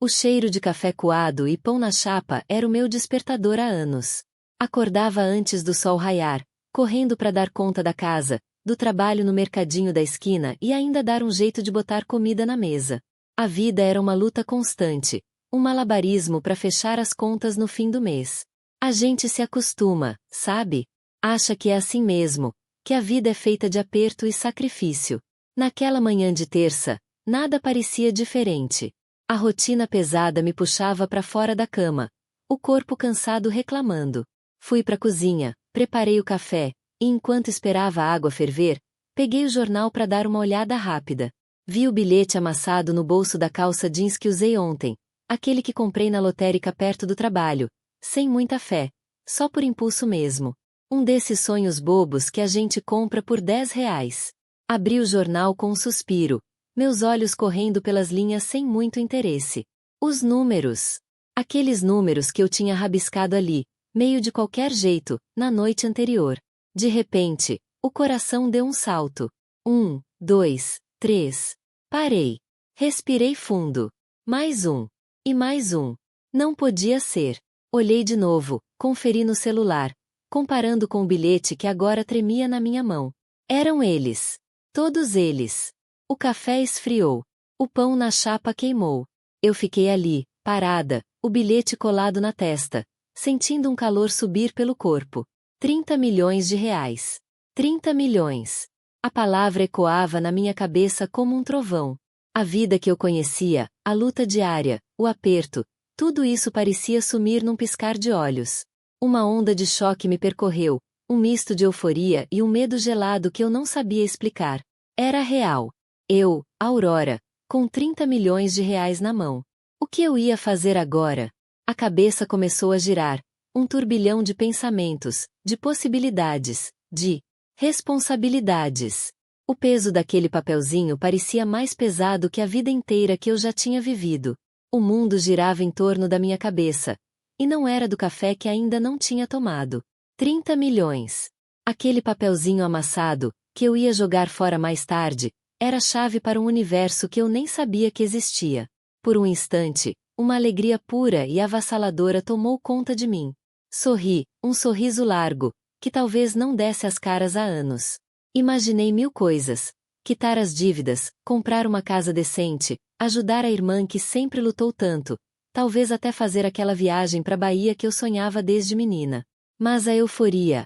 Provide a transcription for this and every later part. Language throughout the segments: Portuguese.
O cheiro de café coado e pão na chapa era o meu despertador há anos. Acordava antes do sol raiar, correndo para dar conta da casa, do trabalho no mercadinho da esquina e ainda dar um jeito de botar comida na mesa. A vida era uma luta constante, um malabarismo para fechar as contas no fim do mês. A gente se acostuma, sabe? Acha que é assim mesmo, que a vida é feita de aperto e sacrifício. Naquela manhã de terça, nada parecia diferente. A rotina pesada me puxava para fora da cama, o corpo cansado reclamando. Fui para a cozinha, preparei o café, e enquanto esperava a água ferver, peguei o jornal para dar uma olhada rápida. Vi o bilhete amassado no bolso da calça jeans que usei ontem, aquele que comprei na lotérica perto do trabalho, sem muita fé, só por impulso mesmo. Um desses sonhos bobos que a gente compra por R$ 10. Abri o jornal com um suspiro, meus olhos correndo pelas linhas sem muito interesse. Os números. Aqueles números que eu tinha rabiscado ali, meio de qualquer jeito, na noite anterior. De repente, o coração deu um salto. 1, 2, 3. Parei. Respirei fundo. Mais um. E mais um. Não podia ser. Olhei de novo, conferi no celular, comparando com o bilhete que agora tremia na minha mão. Eram eles. Todos eles. O café esfriou. O pão na chapa queimou. Eu fiquei ali, parada, o bilhete colado na testa, sentindo um calor subir pelo corpo. 30 milhões de reais. 30 milhões. A palavra ecoava na minha cabeça como um trovão. A vida que eu conhecia, a luta diária, o aperto, tudo isso parecia sumir num piscar de olhos. Uma onda de choque me percorreu, um misto de euforia e um medo gelado que eu não sabia explicar. Era real. Eu, Aurora, com 30 milhões de reais na mão. O que eu ia fazer agora? A cabeça começou a girar, um turbilhão de pensamentos, de possibilidades, de responsabilidades. O peso daquele papelzinho parecia mais pesado que a vida inteira que eu já tinha vivido. O mundo girava em torno da minha cabeça. E não era do café que ainda não tinha tomado. 30 milhões. Aquele papelzinho amassado, que eu ia jogar fora mais tarde, era a chave para um universo que eu nem sabia que existia. Por um instante, uma alegria pura e avassaladora tomou conta de mim. Sorri, um sorriso largo, que talvez não desse as caras há anos. Imaginei mil coisas. Quitar as dívidas, comprar uma casa decente, ajudar a irmã que sempre lutou tanto, talvez até fazer aquela viagem para Bahia que eu sonhava desde menina. Mas a euforia,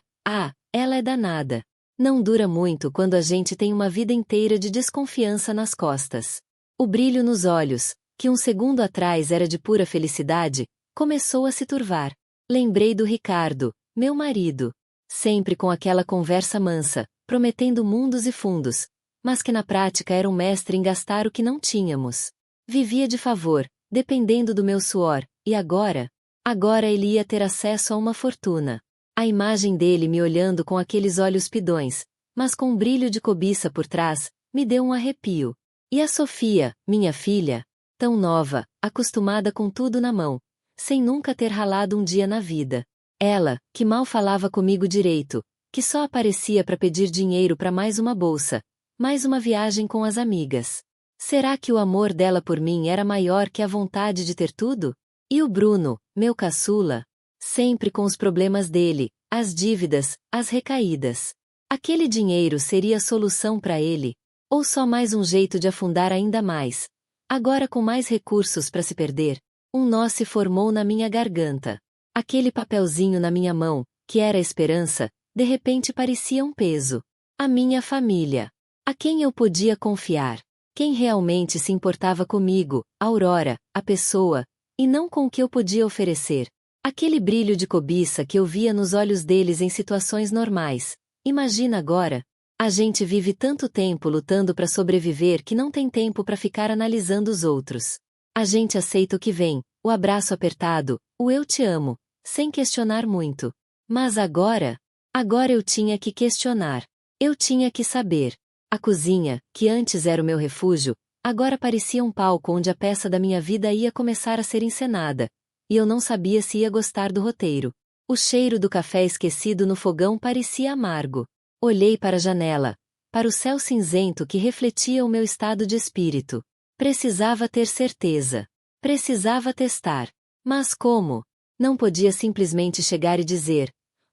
ela é danada. Não dura muito quando a gente tem uma vida inteira de desconfiança nas costas. O brilho nos olhos, que um segundo atrás era de pura felicidade, começou a se turvar. Lembrei do Ricardo, meu marido. Sempre com aquela conversa mansa, prometendo mundos e fundos, mas que na prática era um mestre em gastar o que não tínhamos. Vivia de favor, dependendo do meu suor, e agora? Agora ele ia ter acesso a uma fortuna. A imagem dele me olhando com aqueles olhos pidões, mas com um brilho de cobiça por trás, me deu um arrepio. E a Sofia, minha filha? Tão nova, acostumada com tudo na mão, sem nunca ter ralado um dia na vida. Ela, que mal falava comigo direito, que só aparecia para pedir dinheiro para mais uma bolsa, mais uma viagem com as amigas. Será que o amor dela por mim era maior que a vontade de ter tudo? E o Bruno, meu caçula? Sempre com os problemas dele, as dívidas, as recaídas. Aquele dinheiro seria a solução para ele? Ou só mais um jeito de afundar ainda mais? Agora com mais recursos para se perder, um nó se formou na minha garganta. Aquele papelzinho na minha mão, que era a esperança, de repente parecia um peso. A minha família. A quem eu podia confiar? Quem realmente se importava comigo, Aurora, a pessoa, e não com o que eu podia oferecer. Aquele brilho de cobiça que eu via nos olhos deles em situações normais. Imagina agora. A gente vive tanto tempo lutando para sobreviver que não tem tempo para ficar analisando os outros. A gente aceita o que vem, o abraço apertado, o eu te amo, sem questionar muito. Mas agora? Agora eu tinha que questionar. Eu tinha que saber. A cozinha, que antes era o meu refúgio, agora parecia um palco onde a peça da minha vida ia começar a ser encenada. E eu não sabia se ia gostar do roteiro. O cheiro do café esquecido no fogão parecia amargo. Olhei para a janela, para o céu cinzento que refletia o meu estado de espírito. Precisava ter certeza. Precisava testar. Mas como? Não podia simplesmente chegar e dizer: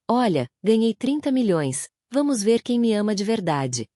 olha, ganhei 30 milhões, vamos ver quem me ama de verdade.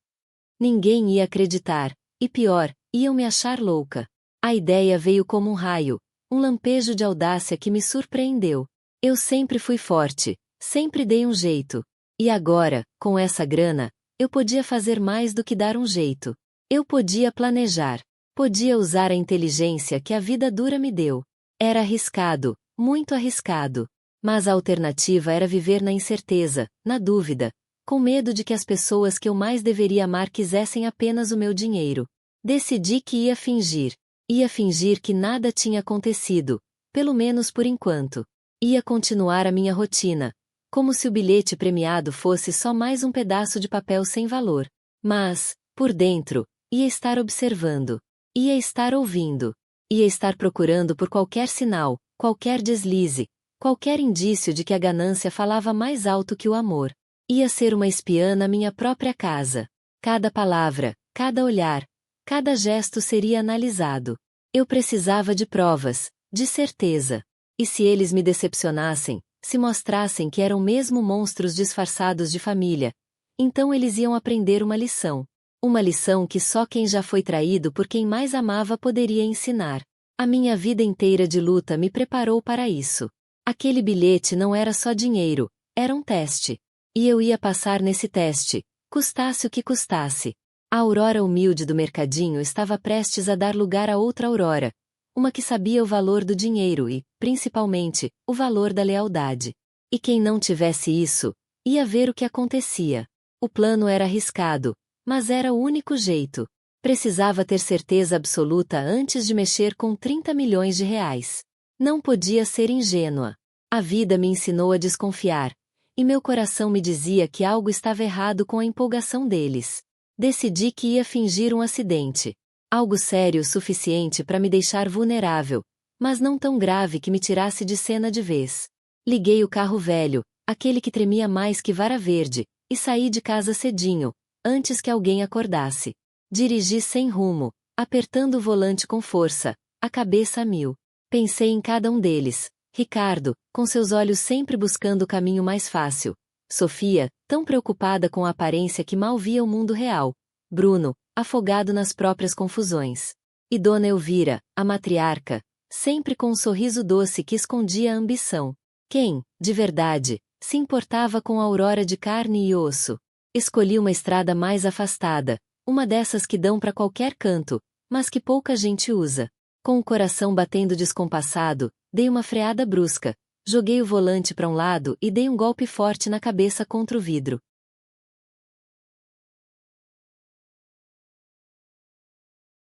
Ninguém ia acreditar, e pior, iam me achar louca. A ideia veio como um raio, um lampejo de audácia que me surpreendeu. Eu sempre fui forte, sempre dei um jeito. E agora, com essa grana, eu podia fazer mais do que dar um jeito. Eu podia planejar. Podia usar a inteligência que a vida dura me deu. Era arriscado, muito arriscado. Mas a alternativa era viver na incerteza, na dúvida, com medo de que as pessoas que eu mais deveria amar quisessem apenas o meu dinheiro. Decidi que ia fingir. Ia fingir que nada tinha acontecido, pelo menos por enquanto. Ia continuar a minha rotina, como se o bilhete premiado fosse só mais um pedaço de papel sem valor. Mas, por dentro, ia estar observando. Ia estar ouvindo. Ia estar procurando por qualquer sinal, qualquer deslize, qualquer indício de que a ganância falava mais alto que o amor. Ia ser uma espiã na minha própria casa. Cada palavra, cada olhar, cada gesto seria analisado. Eu precisava de provas, de certeza. E se eles me decepcionassem, se mostrassem que eram mesmo monstros disfarçados de família, então eles iam aprender uma lição. Uma lição que só quem já foi traído por quem mais amava poderia ensinar. A minha vida inteira de luta me preparou para isso. Aquele bilhete não era só dinheiro, era um teste. E eu ia passar nesse teste, custasse o que custasse. A Aurora humilde do mercadinho estava prestes a dar lugar a outra Aurora, uma que sabia o valor do dinheiro e, principalmente, o valor da lealdade. E quem não tivesse isso, ia ver o que acontecia. O plano era arriscado, mas era o único jeito. Precisava ter certeza absoluta antes de mexer com 30 milhões de reais. Não podia ser ingênua. A vida me ensinou a desconfiar, e meu coração me dizia que algo estava errado com a empolgação deles. Decidi que ia fingir um acidente. Algo sério o suficiente para me deixar vulnerável, mas não tão grave que me tirasse de cena de vez. Liguei o carro velho, aquele que tremia mais que vara verde, e saí de casa cedinho, antes que alguém acordasse. Dirigi sem rumo, apertando o volante com força, a cabeça a mil. Pensei em cada um deles. Ricardo, com seus olhos sempre buscando o caminho mais fácil. Sofia, tão preocupada com a aparência que mal via o mundo real. Bruno, afogado nas próprias confusões. E Dona Elvira, a matriarca, sempre com um sorriso doce que escondia a ambição. Quem, de verdade, se importava com a Aurora de carne e osso? Escolhi uma estrada mais afastada, uma dessas que dão para qualquer canto, mas que pouca gente usa. Com o coração batendo descompassado, dei uma freada brusca, joguei o volante para um lado e dei um golpe forte na cabeça contra o vidro.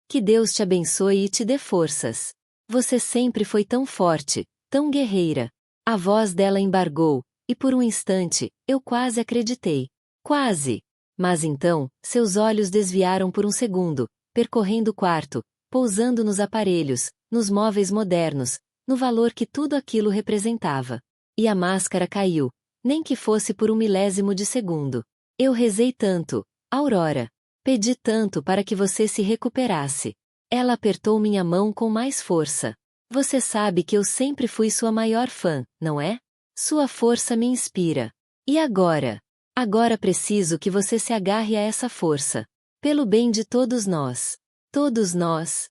Que Deus te abençoe e te dê forças. Você sempre foi tão forte, tão guerreira. A voz dela embargou, e por um instante, eu quase acreditei. Quase! Mas então, seus olhos desviaram por um segundo, percorrendo o quarto, pousando nos aparelhos, nos móveis modernos, no valor que tudo aquilo representava. E a máscara caiu, nem que fosse por um milésimo de segundo. Eu rezei tanto, Aurora. Pedi tanto para que você se recuperasse. Ela apertou minha mão com mais força. Você sabe que eu sempre fui sua maior fã, não é? Sua força me inspira. E agora? Agora preciso que você se agarre a essa força. Pelo bem de todos nós. Todos nós.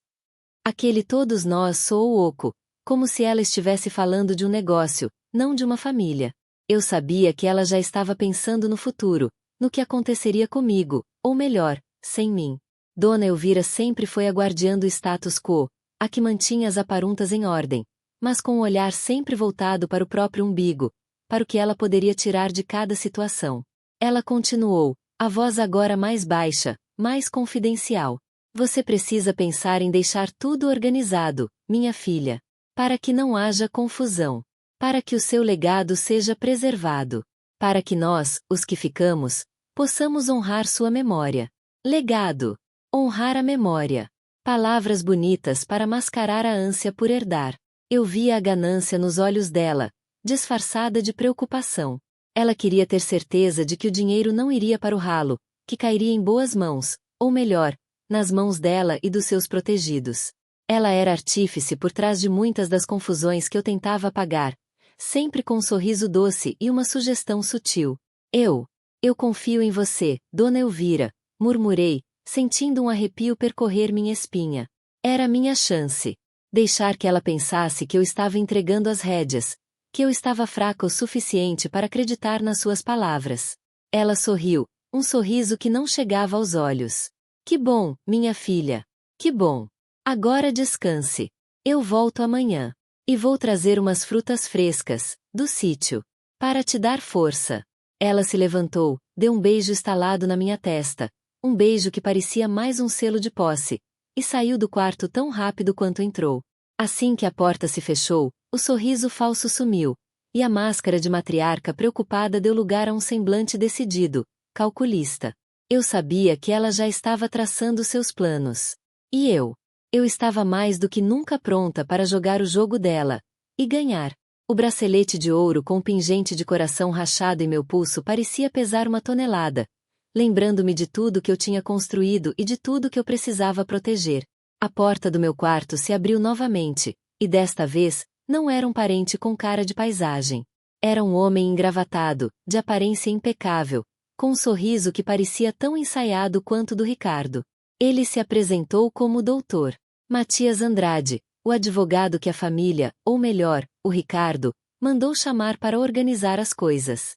Aquele todos nós soou oco, como se ela estivesse falando de um negócio, não de uma família. Eu sabia que ela já estava pensando no futuro, no que aconteceria comigo, ou melhor, sem mim. Dona Elvira sempre foi a guardiã do status quo, a que mantinha as aparuntas em ordem, mas com o olhar sempre voltado para o próprio umbigo, para o que ela poderia tirar de cada situação. Ela continuou, a voz agora mais baixa, mais confidencial. Você precisa pensar em deixar tudo organizado, minha filha, para que não haja confusão, para que o seu legado seja preservado, para que nós, os que ficamos, possamos honrar sua memória. Legado. Honrar a memória. Palavras bonitas para mascarar a ânsia por herdar. Eu via a ganância nos olhos dela, disfarçada de preocupação. Ela queria ter certeza de que o dinheiro não iria para o ralo, que cairia em boas mãos, ou melhor, nas mãos dela e dos seus protegidos. Ela era artífice por trás de muitas das confusões que eu tentava apagar, sempre com um sorriso doce e uma sugestão sutil. Eu confio em você, Dona Elvira, murmurei, sentindo um arrepio percorrer minha espinha. Era minha chance. Deixar que ela pensasse que eu estava entregando as rédeas, que eu estava fraca o suficiente para acreditar nas suas palavras. Ela sorriu, um sorriso que não chegava aos olhos. Que bom, minha filha. Que bom. Agora descanse. Eu volto amanhã. E vou trazer umas frutas frescas, do sítio, para te dar força. Ela se levantou, deu um beijo estalado na minha testa, um beijo que parecia mais um selo de posse, e saiu do quarto tão rápido quanto entrou. Assim que a porta se fechou, o sorriso falso sumiu, e a máscara de matriarca preocupada deu lugar a um semblante decidido, calculista. Eu sabia que ela já estava traçando seus planos. E eu estava mais do que nunca pronta para jogar o jogo dela e ganhar. O bracelete de ouro com o pingente de coração rachado em meu pulso parecia pesar 1 tonelada, lembrando-me de tudo que eu tinha construído e de tudo que eu precisava proteger. A porta do meu quarto se abriu novamente, e desta vez, não era um parente com cara de paisagem. Era um homem engravatado, de aparência impecável, com um sorriso que parecia tão ensaiado quanto o do Ricardo. Ele se apresentou como o Dr. Matias Andrade, o advogado que a família, ou melhor, o Ricardo, mandou chamar para organizar as coisas.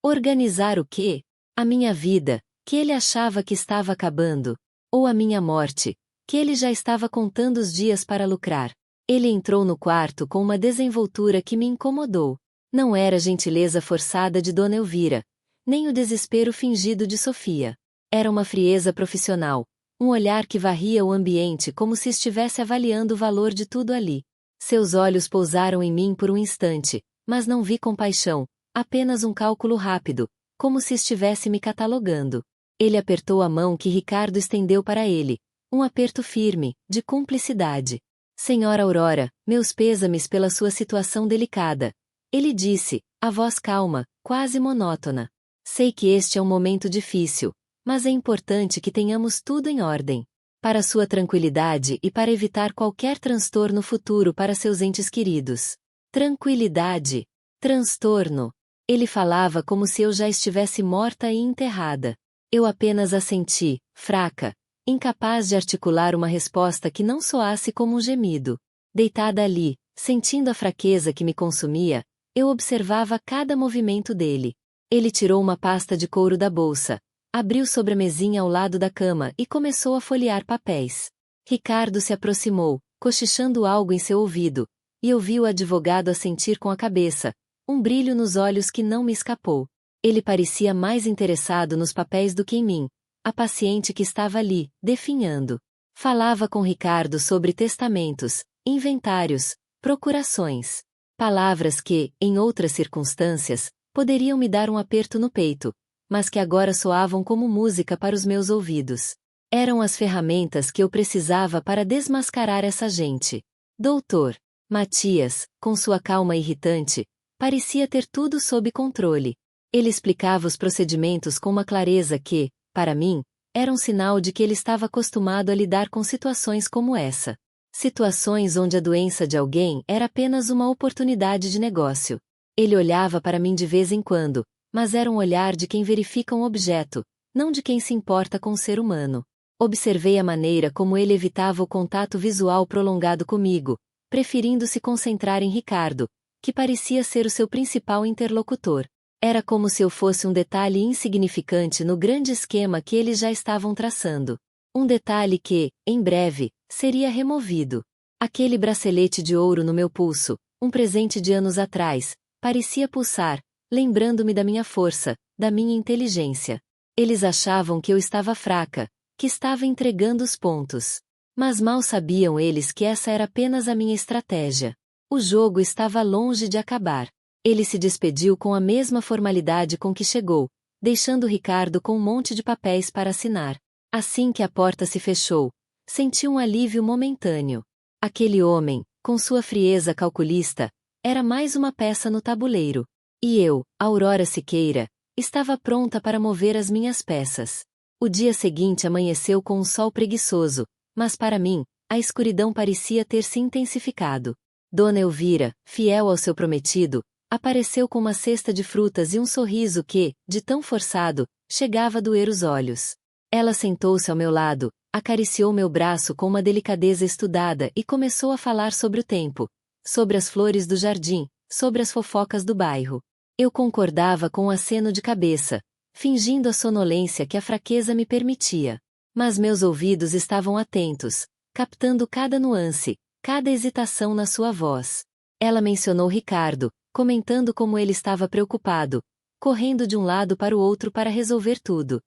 Organizar o quê? A minha vida, que ele achava que estava acabando, ou a minha morte, que ele já estava contando os dias para lucrar. Ele entrou no quarto com uma desenvoltura que me incomodou. Não era a gentileza forçada de Dona Elvira, nem o desespero fingido de Sofia. Era uma frieza profissional, um olhar que varria o ambiente como se estivesse avaliando o valor de tudo ali. Seus olhos pousaram em mim por um instante, mas não vi compaixão, apenas um cálculo rápido, como se estivesse me catalogando. Ele apertou a mão que Ricardo estendeu para ele, um aperto firme, de cumplicidade. Senhora Aurora, meus pêsames pela sua situação delicada. Ele disse, a voz calma, quase monótona. Sei que este é um momento difícil, mas é importante que tenhamos tudo em ordem. Para sua tranquilidade e para evitar qualquer transtorno futuro para seus entes queridos. Tranquilidade. Transtorno. Ele falava como se eu já estivesse morta e enterrada. Eu apenas assenti, fraca, incapaz de articular uma resposta que não soasse como um gemido. Deitada ali, sentindo a fraqueza que me consumia, eu observava cada movimento dele. Ele tirou uma pasta de couro da bolsa, abriu sobre a mesinha ao lado da cama e começou a folhear papéis. Ricardo se aproximou, cochichando algo em seu ouvido, e eu vi o advogado assentir com a cabeça, um brilho nos olhos que não me escapou. Ele parecia mais interessado nos papéis do que em mim, a paciente que estava ali, definhando. Falava com Ricardo sobre testamentos, inventários, procurações. Palavras que, em outras circunstâncias, poderiam me dar um aperto no peito, mas que agora soavam como música para os meus ouvidos. Eram as ferramentas que eu precisava para desmascarar essa gente. Doutor Matias, com sua calma irritante, parecia ter tudo sob controle. Ele explicava os procedimentos com uma clareza que, para mim, era um sinal de que ele estava acostumado a lidar com situações como essa. Situações onde a doença de alguém era apenas uma oportunidade de negócio. Ele olhava para mim de vez em quando, mas era um olhar de quem verifica um objeto, não de quem se importa com o ser humano. Observei a maneira como ele evitava o contato visual prolongado comigo, preferindo se concentrar em Ricardo, que parecia ser o seu principal interlocutor. Era como se eu fosse um detalhe insignificante no grande esquema que eles já estavam traçando. Um detalhe que, em breve, seria removido. Aquele bracelete de ouro no meu pulso, um presente de anos atrás, parecia pulsar, lembrando-me da minha força, da minha inteligência. Eles achavam que eu estava fraca, que estava entregando os pontos. Mas mal sabiam eles que essa era apenas a minha estratégia. O jogo estava longe de acabar. Ele se despediu com a mesma formalidade com que chegou, deixando Ricardo com um monte de papéis para assinar. Assim que a porta se fechou, senti um alívio momentâneo. Aquele homem, com sua frieza calculista, era mais uma peça no tabuleiro. E eu, Aurora Siqueira, estava pronta para mover as minhas peças. O dia seguinte amanheceu com um sol preguiçoso, mas para mim, a escuridão parecia ter se intensificado. Dona Elvira, fiel ao seu prometido, apareceu com uma cesta de frutas e um sorriso que, de tão forçado, chegava a doer os olhos. Ela sentou-se ao meu lado, acariciou meu braço com uma delicadeza estudada e começou a falar sobre o tempo, sobre as flores do jardim, sobre as fofocas do bairro. Eu concordava com um aceno de cabeça, fingindo a sonolência que a fraqueza me permitia. Mas meus ouvidos estavam atentos, captando cada nuance, cada hesitação na sua voz. Ela mencionou Ricardo, comentando como ele estava preocupado, correndo de um lado para o outro para resolver tudo.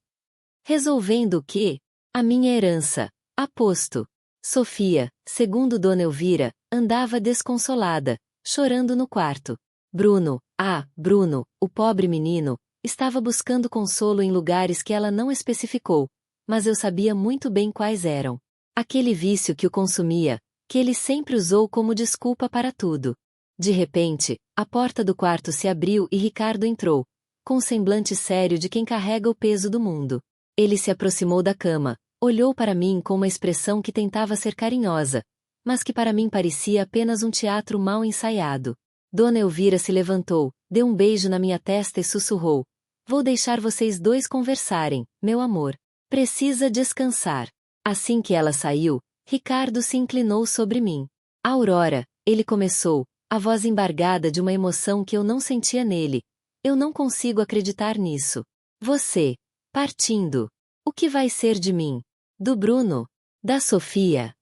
Resolvendo o quê? A minha herança. Aposto. Sofia, segundo Dona Elvira, andava desconsolada, chorando no quarto. Bruno, o pobre menino, estava buscando consolo em lugares que ela não especificou, mas eu sabia muito bem quais eram. Aquele vício que o consumia, que ele sempre usou como desculpa para tudo. De repente, a porta do quarto se abriu e Ricardo entrou, com o semblante sério de quem carrega o peso do mundo. Ele se aproximou da cama, olhou para mim com uma expressão que tentava ser carinhosa, mas que para mim parecia apenas um teatro mal ensaiado. Dona Elvira se levantou, deu um beijo na minha testa e sussurrou: "Vou deixar vocês dois conversarem, meu amor. Precisa descansar." Assim que ela saiu, Ricardo se inclinou sobre mim. "Aurora", ele começou, a voz embargada de uma emoção que eu não sentia nele. "Eu não consigo acreditar nisso. Você, partindo. O que vai ser de mim? Do Bruno? Da Sofia?"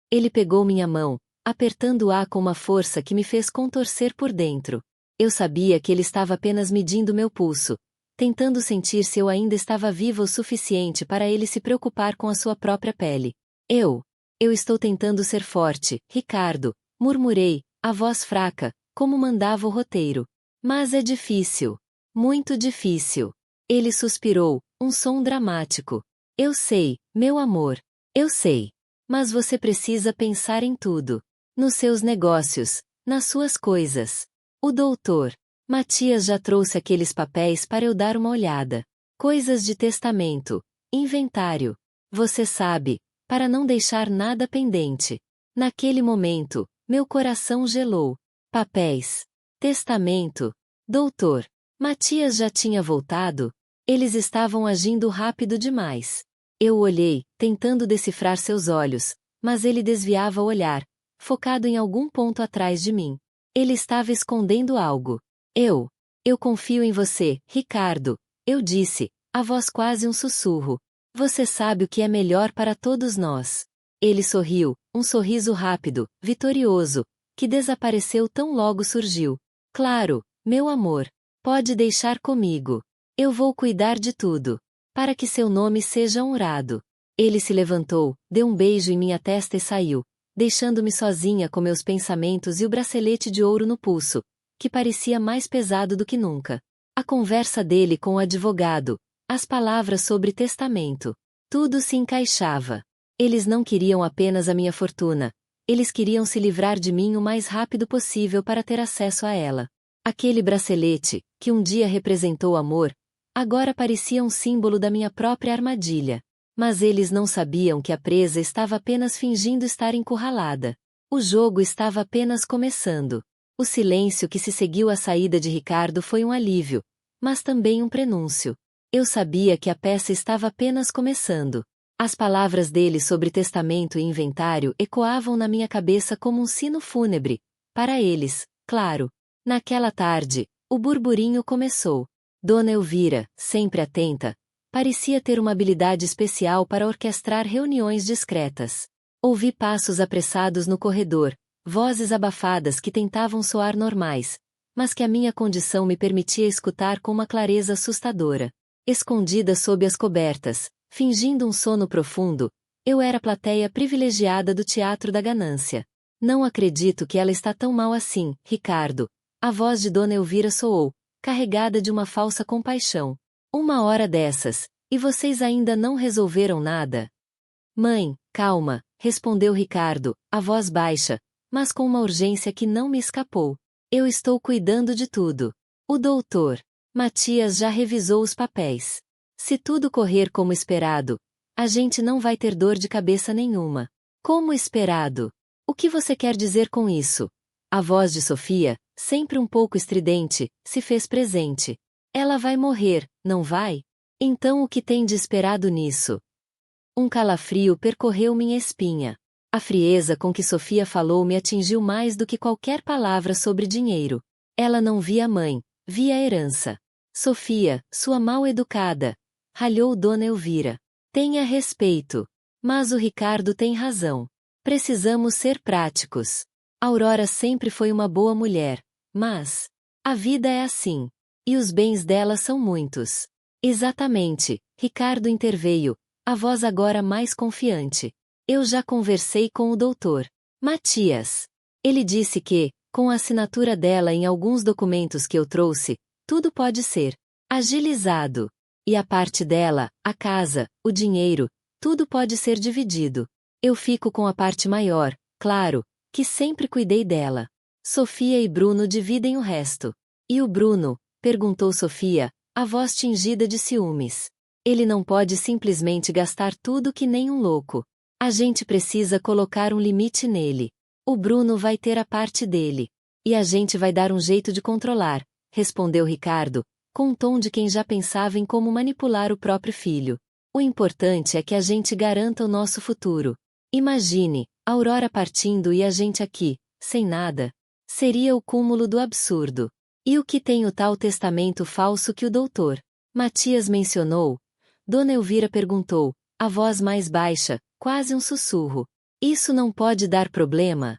Ele pegou minha mão, apertando-a com uma força que me fez contorcer por dentro. Eu sabia que ele estava apenas medindo meu pulso, tentando sentir se eu ainda estava viva o suficiente para ele se preocupar com a sua própria pele. Eu estou tentando ser forte, Ricardo", murmurei, a voz fraca, como mandava o roteiro. "Mas é difícil. Muito difícil." Ele suspirou, um som dramático. "Eu sei, meu amor. Eu sei. Mas você precisa pensar em tudo. Nos seus negócios, nas suas coisas. O doutor Matias já trouxe aqueles papéis para eu dar uma olhada. Coisas de testamento, inventário. Você sabe, para não deixar nada pendente." Naquele momento, meu coração gelou. Papéis. Testamento. Doutor Matias já tinha voltado? Eles estavam agindo rápido demais. Eu o olhei, tentando decifrar seus olhos, mas ele desviava o olhar, focado em algum ponto atrás de mim. Ele estava escondendo algo. Eu confio em você, Ricardo", eu disse, a voz quase um sussurro. "Você sabe o que é melhor para todos nós." Ele sorriu, um sorriso rápido, vitorioso, que desapareceu tão logo surgiu. "Claro, meu amor. Pode deixar comigo. Eu vou cuidar de tudo. Para que seu nome seja honrado." Ele se levantou, deu um beijo em minha testa e saiu, deixando-me sozinha com meus pensamentos e o bracelete de ouro no pulso, que parecia mais pesado do que nunca. A conversa dele com o advogado, as palavras sobre testamento. Tudo se encaixava. Eles não queriam apenas a minha fortuna. Eles queriam se livrar de mim o mais rápido possível para ter acesso a ela. Aquele bracelete, que um dia representou amor, agora parecia um símbolo da minha própria armadilha. Mas eles não sabiam que a presa estava apenas fingindo estar encurralada. O jogo estava apenas começando. O silêncio que se seguiu à saída de Ricardo foi um alívio, mas também um prenúncio. Eu sabia que a peça estava apenas começando. As palavras dele sobre testamento e inventário ecoavam na minha cabeça como um sino fúnebre. Para eles, claro. Naquela tarde, o burburinho começou. Dona Elvira, sempre atenta, parecia ter uma habilidade especial para orquestrar reuniões discretas. Ouvi passos apressados no corredor, vozes abafadas que tentavam soar normais, mas que a minha condição me permitia escutar com uma clareza assustadora. Escondida sob as cobertas, fingindo um sono profundo, eu era a plateia privilegiada do teatro da ganância. "Não acredito que ela está tão mal assim, Ricardo." A voz de Dona Elvira soou, carregada de uma falsa compaixão. "Uma hora dessas, e vocês ainda não resolveram nada?" "Mãe, calma", respondeu Ricardo, a voz baixa, mas com uma urgência que não me escapou. "Eu estou cuidando de tudo. O doutor Matias já revisou os papéis. Se tudo correr como esperado, a gente não vai ter dor de cabeça nenhuma." Como esperado. O que você quer dizer com isso? A voz de Sofia, sempre um pouco estridente, se fez presente. Ela vai morrer, não vai? Então o que tem de esperado nisso? Um calafrio percorreu minha espinha. A frieza com que Sofia falou me atingiu mais do que qualquer palavra sobre dinheiro. Ela não via a mãe, via a herança. Sofia, sua mal-educada, ralhou Dona Elvira. Tenha respeito. Mas o Ricardo tem razão. Precisamos ser práticos. Aurora sempre foi uma boa mulher, mas a vida é assim. E os bens dela são muitos. Exatamente, Ricardo interveio, a voz agora mais confiante. Eu já conversei com o doutor Matias. Ele disse que, com a assinatura dela em alguns documentos que eu trouxe, tudo pode ser agilizado. E a parte dela, a casa, o dinheiro, tudo pode ser dividido. Eu fico com a parte maior, claro, que sempre cuidei dela. Sofia e Bruno dividem o resto. E o Bruno? Perguntou Sofia, a voz tingida de ciúmes. Ele não pode simplesmente gastar tudo que nem um louco. A gente precisa colocar um limite nele. O Bruno vai ter a parte dele. E a gente vai dar um jeito de controlar, respondeu Ricardo, com um tom de quem já pensava em como manipular o próprio filho. O importante é que a gente garanta o nosso futuro. Imagine, Aurora partindo e a gente aqui, sem nada. Seria o cúmulo do absurdo. E o que tem o tal testamento falso que o doutor Matias mencionou? Dona Elvira perguntou, a voz mais baixa, quase um sussurro. Isso não pode dar problema?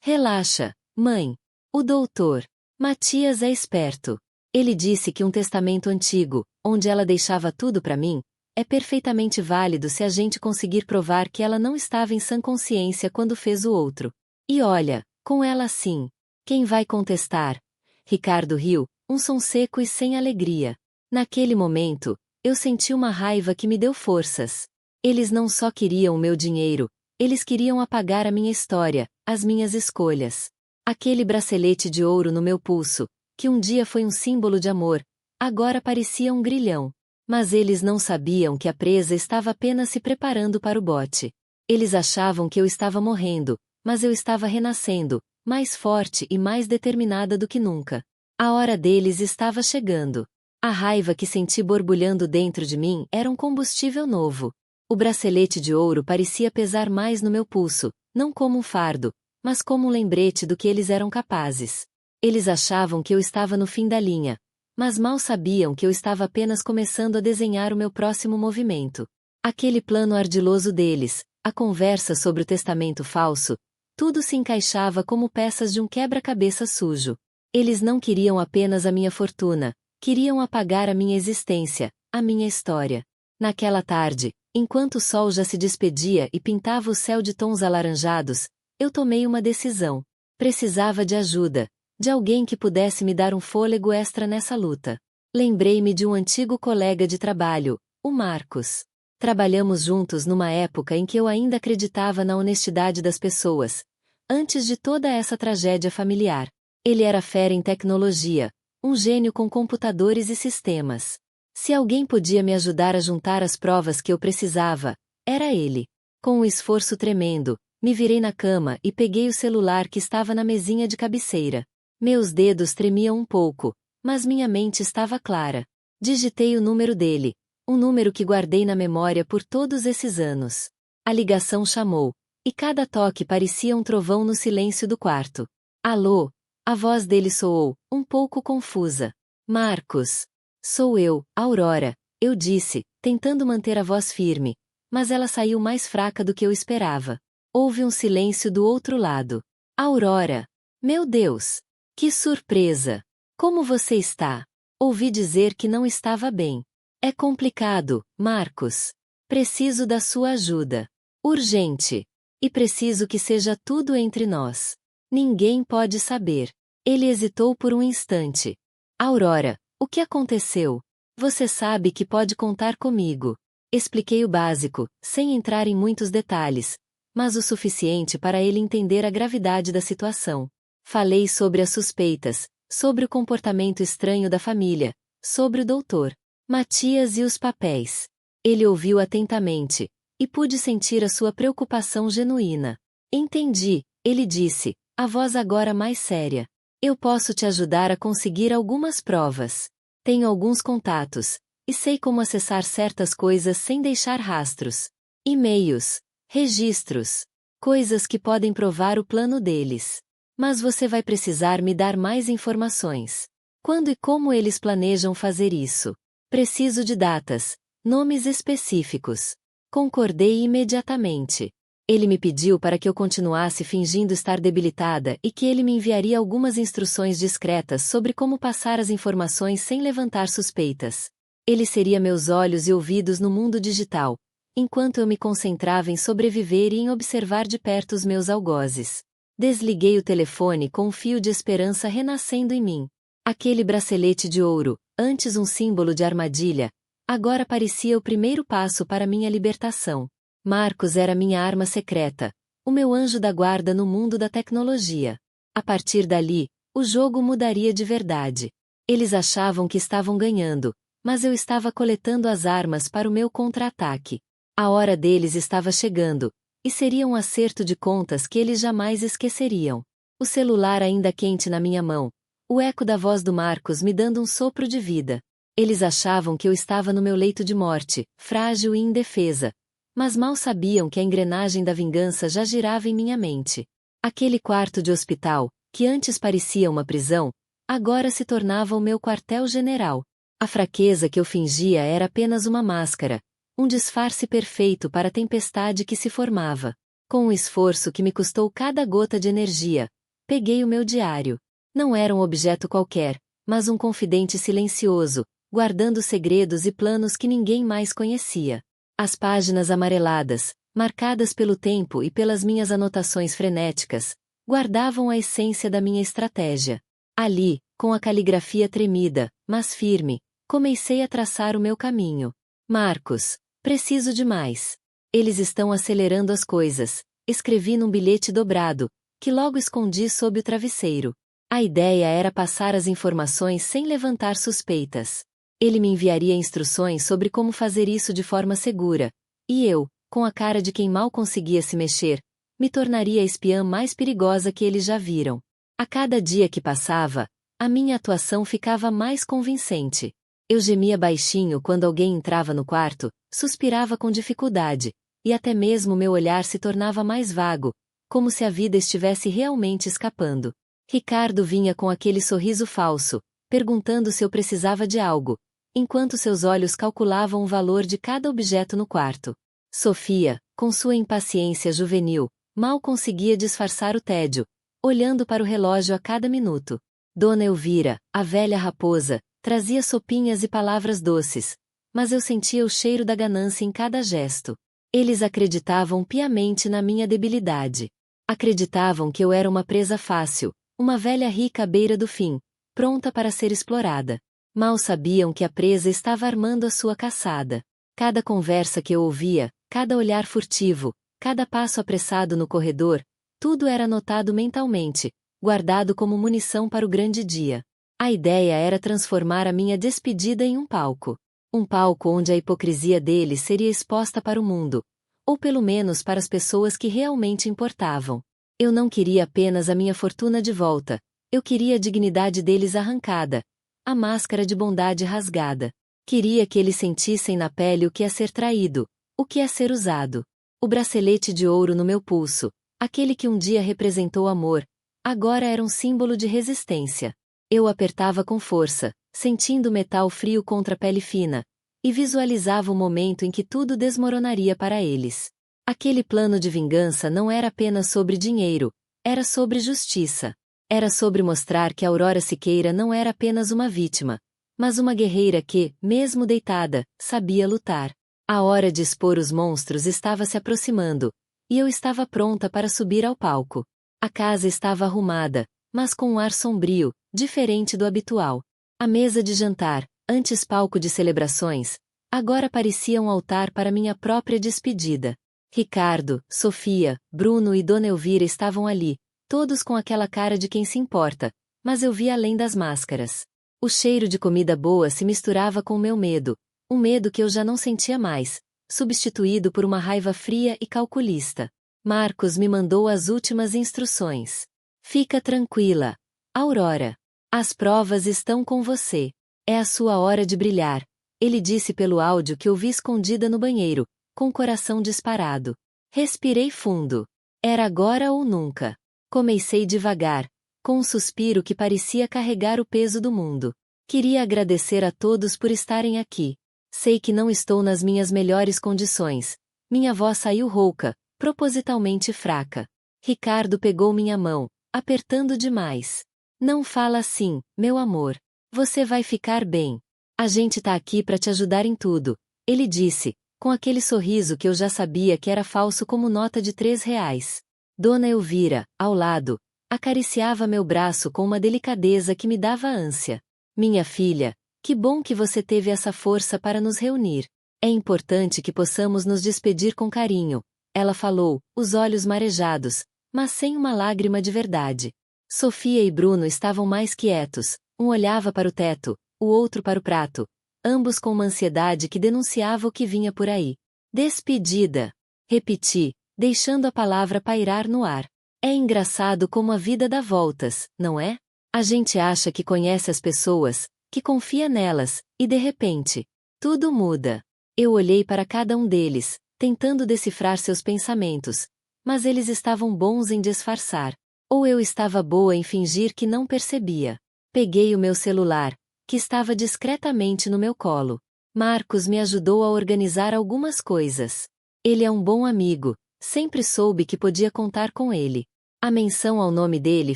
Relaxa, mãe. O doutor Matias é esperto. Ele disse que um testamento antigo, onde ela deixava tudo para mim, é perfeitamente válido se a gente conseguir provar que ela não estava em sã consciência quando fez o outro. E olha, com ela assim, quem vai contestar? Ricardo riu, um som seco e sem alegria. Naquele momento, eu senti uma raiva que me deu forças. Eles não só queriam o meu dinheiro, eles queriam apagar a minha história, as minhas escolhas. Aquele bracelete de ouro no meu pulso, que um dia foi um símbolo de amor, agora parecia um grilhão. Mas eles não sabiam que a presa estava apenas se preparando para o bote. Eles achavam que eu estava morrendo, mas eu estava renascendo, mais forte e mais determinada do que nunca. A hora deles estava chegando. A raiva que senti borbulhando dentro de mim era um combustível novo. O bracelete de ouro parecia pesar mais no meu pulso, não como um fardo, mas como um lembrete do que eles eram capazes. Eles achavam que eu estava no fim da linha, mas mal sabiam que eu estava apenas começando a desenhar o meu próximo movimento. Aquele plano ardiloso deles, a conversa sobre o testamento falso, tudo se encaixava como peças de um quebra-cabeça sujo. Eles não queriam apenas a minha fortuna, queriam apagar a minha existência, a minha história. Naquela tarde, enquanto o sol já se despedia e pintava o céu de tons alaranjados, eu tomei uma decisão. Precisava de ajuda, de alguém que pudesse me dar um fôlego extra nessa luta. Lembrei-me de um antigo colega de trabalho, o Marcos. Trabalhamos juntos numa época em que eu ainda acreditava na honestidade das pessoas, antes de toda essa tragédia familiar. Ele era fera em tecnologia, um gênio com computadores e sistemas. Se alguém podia me ajudar a juntar as provas que eu precisava, era ele. Com um esforço tremendo, me virei na cama e peguei o celular que estava na mesinha de cabeceira. Meus dedos tremiam um pouco, mas minha mente estava clara. Digitei o número dele, um número que guardei na memória por todos esses anos. A ligação chamou, e cada toque parecia um trovão no silêncio do quarto. Alô? A voz dele soou, um pouco confusa. Marcos. Sou eu, Aurora, eu disse, tentando manter a voz firme, mas ela saiu mais fraca do que eu esperava. Houve um silêncio do outro lado. Aurora. Meu Deus! Que surpresa! Como você está? Ouvi dizer que não estava bem. É complicado, Marcos. Preciso da sua ajuda. Urgente. E preciso que seja tudo entre nós. Ninguém pode saber. Ele hesitou por um instante. Aurora, o que aconteceu? Você sabe que pode contar comigo. Expliquei o básico, sem entrar em muitos detalhes, mas o suficiente para ele entender a gravidade da situação. Falei sobre as suspeitas, sobre o comportamento estranho da família, sobre o doutor Matias e os papéis. Ele ouviu atentamente, e pude sentir a sua preocupação genuína. Entendi, ele disse, a voz agora mais séria. Eu posso te ajudar a conseguir algumas provas. Tenho alguns contatos, e sei como acessar certas coisas sem deixar rastros. E-mails, registros, coisas que podem provar o plano deles. Mas você vai precisar me dar mais informações. Quando e como eles planejam fazer isso? Preciso de datas, nomes específicos. Concordei imediatamente. Ele me pediu para que eu continuasse fingindo estar debilitada e que ele me enviaria algumas instruções discretas sobre como passar as informações sem levantar suspeitas. Ele seria meus olhos e ouvidos no mundo digital, enquanto eu me concentrava em sobreviver e em observar de perto os meus algozes. Desliguei o telefone com um fio de esperança renascendo em mim. Aquele bracelete de ouro, antes um símbolo de armadilha, agora parecia o primeiro passo para minha libertação. Marcos era minha arma secreta, o meu anjo da guarda no mundo da tecnologia. A partir dali, o jogo mudaria de verdade. Eles achavam que estavam ganhando, mas eu estava coletando as armas para o meu contra-ataque. A hora deles estava chegando, e seria um acerto de contas que eles jamais esqueceriam. O celular ainda quente na minha mão, o eco da voz do Marcos me dando um sopro de vida. Eles achavam que eu estava no meu leito de morte, frágil e indefesa, mas mal sabiam que a engrenagem da vingança já girava em minha mente. Aquele quarto de hospital, que antes parecia uma prisão, agora se tornava o meu quartel-general. A fraqueza que eu fingia era apenas uma máscara, um disfarce perfeito para a tempestade que se formava. Com um esforço que me custou cada gota de energia, peguei o meu diário. Não era um objeto qualquer, mas um confidente silencioso, guardando segredos e planos que ninguém mais conhecia. As páginas amareladas, marcadas pelo tempo e pelas minhas anotações frenéticas, guardavam a essência da minha estratégia. Ali, com a caligrafia tremida, mas firme, comecei a traçar o meu caminho. Marcos, preciso de mais. Eles estão acelerando as coisas, escrevi num bilhete dobrado, que logo escondi sob o travesseiro. A ideia era passar as informações sem levantar suspeitas. Ele me enviaria instruções sobre como fazer isso de forma segura, e eu, com a cara de quem mal conseguia se mexer, me tornaria a espiã mais perigosa que eles já viram. A cada dia que passava, a minha atuação ficava mais convincente. Eu gemia baixinho quando alguém entrava no quarto, suspirava com dificuldade, e até mesmo meu olhar se tornava mais vago, como se a vida estivesse realmente escapando. Ricardo vinha com aquele sorriso falso, perguntando se eu precisava de algo, enquanto seus olhos calculavam o valor de cada objeto no quarto. Sofia, com sua impaciência juvenil, mal conseguia disfarçar o tédio, olhando para o relógio a cada minuto. Dona Elvira, a velha raposa, trazia sopinhas e palavras doces, mas eu sentia o cheiro da ganância em cada gesto. Eles acreditavam piamente na minha debilidade. Acreditavam que eu era uma presa fácil, uma velha rica à beira do fim, pronta para ser explorada. Mal sabiam que a presa estava armando a sua caçada. Cada conversa que eu ouvia, cada olhar furtivo, cada passo apressado no corredor, tudo era anotado mentalmente, guardado como munição para o grande dia. A ideia era transformar a minha despedida em um palco. Um palco onde a hipocrisia deles seria exposta para o mundo, ou pelo menos para as pessoas que realmente importavam. Eu não queria apenas a minha fortuna de volta, eu queria a dignidade deles arrancada, a máscara de bondade rasgada. Queria que eles sentissem na pele o que é ser traído, o que é ser usado. O bracelete de ouro no meu pulso, aquele que um dia representou amor, agora era um símbolo de resistência. Eu apertava com força, sentindo o metal frio contra a pele fina, e visualizava o momento em que tudo desmoronaria para eles. Aquele plano de vingança não era apenas sobre dinheiro, era sobre justiça. Era sobre mostrar que Aurora Siqueira não era apenas uma vítima, mas uma guerreira que, mesmo deitada, sabia lutar. A hora de expor os monstros estava se aproximando, e eu estava pronta para subir ao palco. A casa estava arrumada, mas com um ar sombrio, diferente do habitual. A mesa de jantar, antes palco de celebrações, agora parecia um altar para minha própria despedida. Ricardo, Sofia, Bruno e Dona Elvira estavam ali, todos com aquela cara de quem se importa, mas eu via além das máscaras. O cheiro de comida boa se misturava com o meu medo, um medo que eu já não sentia mais, substituído por uma raiva fria e calculista. Marcos me mandou as últimas instruções. Fica tranquila, Aurora. As provas estão com você. É a sua hora de brilhar, ele disse pelo áudio que ouvi escondida no banheiro, com o coração disparado. Respirei fundo. Era agora ou nunca. Comecei devagar, com um suspiro que parecia carregar o peso do mundo. Queria agradecer a todos por estarem aqui. Sei que não estou nas minhas melhores condições. Minha voz saiu rouca, propositalmente fraca. Ricardo pegou minha mão, apertando demais. Não fala assim, meu amor. Você vai ficar bem. A gente tá aqui para te ajudar em tudo, ele disse, com aquele sorriso que eu já sabia que era falso como nota de R$ 3. Dona Elvira, ao lado, acariciava meu braço com uma delicadeza que me dava ânsia. Minha filha, que bom que você teve essa força para nos reunir. É importante que possamos nos despedir com carinho, ela falou, os olhos marejados, mas sem uma lágrima de verdade. Sofia e Bruno estavam mais quietos, um olhava para o teto, o outro para o prato, ambos com uma ansiedade que denunciava o que vinha por aí. Despedida. Repeti, deixando a palavra pairar no ar. É engraçado como a vida dá voltas, não é? A gente acha que conhece as pessoas, que confia nelas, e de repente, tudo muda. Eu olhei para cada um deles, tentando decifrar seus pensamentos, mas eles estavam bons em disfarçar. Ou eu estava boa em fingir que não percebia. Peguei o meu celular, que estava discretamente no meu colo. Marcos me ajudou a organizar algumas coisas. Ele é um bom amigo, sempre soube que podia contar com ele. A menção ao nome dele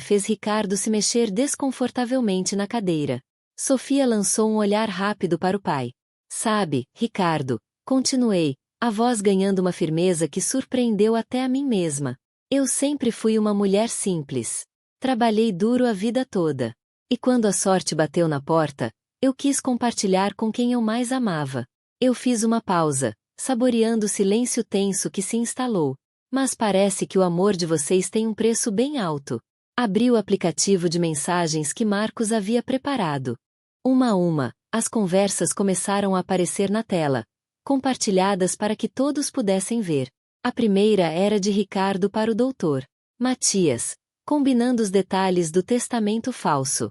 fez Ricardo se mexer desconfortavelmente na cadeira. Sofia lançou um olhar rápido para o pai. Sabe, Ricardo, continuei, a voz ganhando uma firmeza que surpreendeu até a mim mesma. Eu sempre fui uma mulher simples. Trabalhei duro a vida toda. E quando a sorte bateu na porta, eu quis compartilhar com quem eu mais amava. Eu fiz uma pausa, saboreando o silêncio tenso que se instalou. Mas parece que o amor de vocês tem um preço bem alto. Abri o aplicativo de mensagens que Marcos havia preparado. Uma a uma, as conversas começaram a aparecer na tela, compartilhadas para que todos pudessem ver. A primeira era de Ricardo para o doutor Matias, combinando os detalhes do testamento falso.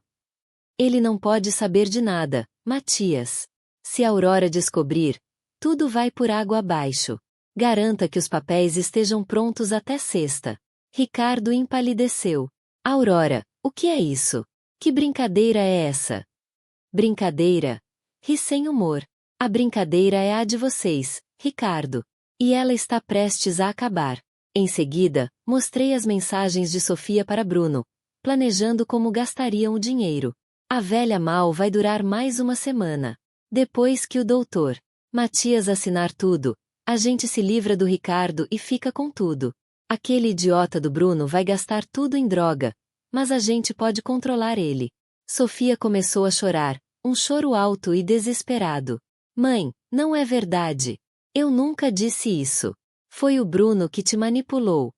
Ele não pode saber de nada, Matias. Se a Aurora descobrir, tudo vai por água abaixo. Garanta que os papéis estejam prontos até sexta. Ricardo empalideceu. Aurora, o que é isso? Que brincadeira é essa? Brincadeira? Ri sem humor. A brincadeira é a de vocês, Ricardo. E ela está prestes a acabar. Em seguida, mostrei as mensagens de Sofia para Bruno, planejando como gastariam o dinheiro. A velha mal vai durar mais uma semana. Depois que o doutor Matias assinar tudo, a gente se livra do Ricardo e fica com tudo. Aquele idiota do Bruno vai gastar tudo em droga, mas a gente pode controlar ele. Sofia começou a chorar, um choro alto e desesperado. Mãe, não é verdade. Eu nunca disse isso. Foi o Bruno que te manipulou.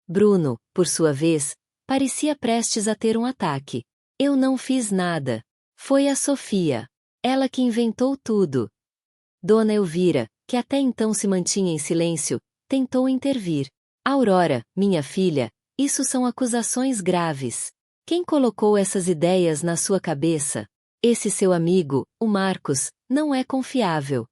Bruno, por sua vez, parecia prestes a ter um ataque. Eu não fiz nada. Foi a Sofia. Ela que inventou tudo. Dona Elvira, que até então se mantinha em silêncio, tentou intervir. Aurora, minha filha, isso são acusações graves. Quem colocou essas ideias na sua cabeça? Esse seu amigo, o Marcos, não é confiável.